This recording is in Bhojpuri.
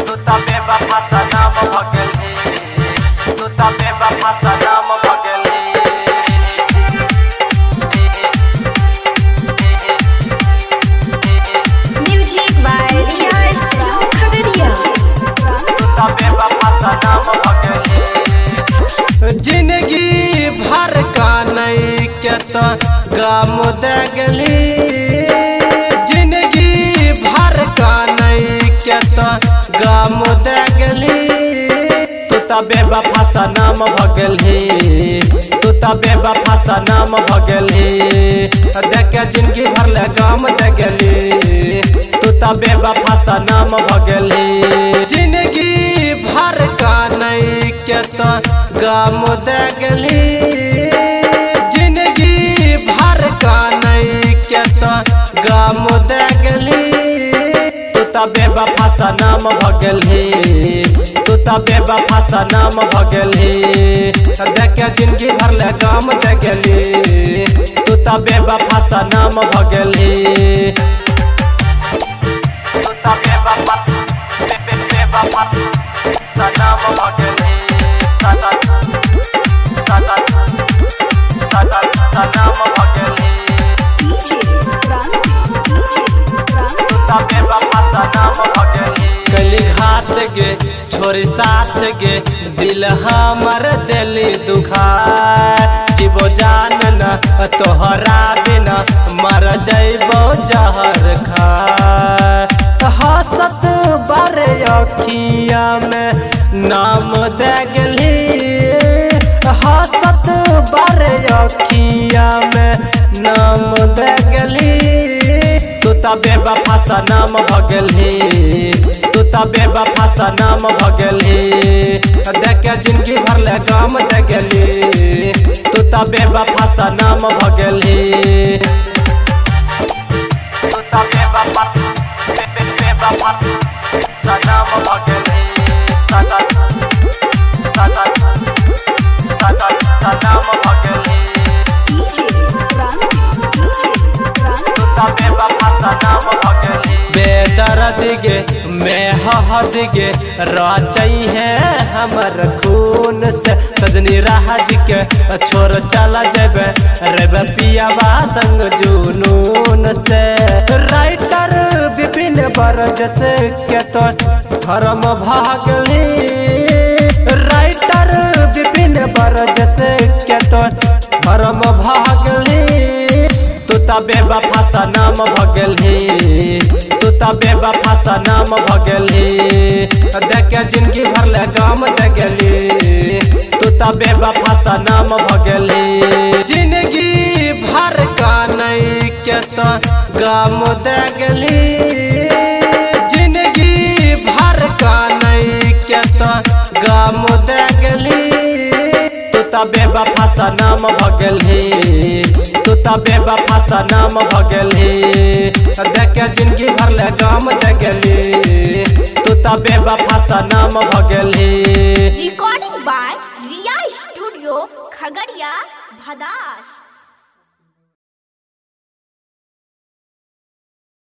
तू त बेवफा सनम भगल हे, तू त बेवफा सनम भगल हे। Music by Riya studio Khagaria. तू त बेवफा सनम भगल हे। जिंदगी भर का नहीं के तो गम दे गली, जिंदगी भर का नहीं के तो गम दे गली। तू त बेवफा सनम भगल हे, तू त बेवफा सनम भगल हे। देख जिंदगी भर ले गम दे गली, तू त बेवफा सनम भगल हे। जिंदगी भर का नहीं के तो गम दे गली, जिंदगी भर का नहीं के तो गम दे गली। तू त बेवफा सनम भगल हे, तू त बेवफा सनम भगल हे। देख जिंदगी भर ले गम दे गली, तू त बेवफा सनम भगल हे। तू त बेवफा बेवफा सनम भगल हे, सनम भगल हे। कली घात गे छोरी साथ गे, दिल हमर दिली दुखा। जीवो जान न तोहरा बिना मर जैबो जहर खा। हसत बारे अखिया में नाम दे गली, हसत बारे अखिया में नाम दे गली। तू त बेवफा सनम भगल हे, तू त बेवफा सनम भगल हे। देख जिंदगी भर ले गम दे गली, तू त बेवफा सनम भगल हे। तू त बेवफा बेवफा सनम भगल हे, सनम भगल हे। बेदर्द गे मैं हद गे राचई है हमर खून से। सजनी राज के छोड़ चला जेबे रेबे पियावा संग जुनून से। राइटर विपिन बरजस के तो धर्म भागली, राइटर विपिन बरजस के तो धर्म भागली। तू त बेवफा सनम भगल हे, तू त बेवफा सनम भगल हे। देख जिंदगी भर ले गम दे गली, तू त बेवफा सनम भगल हे। जिंदगी भर का नहीं के तो गम दे गली, जिंदगी भर का नहीं के तो गम दे गली। तू त बेवफा सनम भगल हे, तू त बेवफा सनम भगल हे। देख जिंदगी भर ले गम दे गली, तू त बेवफा सनम भगल हे। Recording by Riya studio Khagaria Bhadas.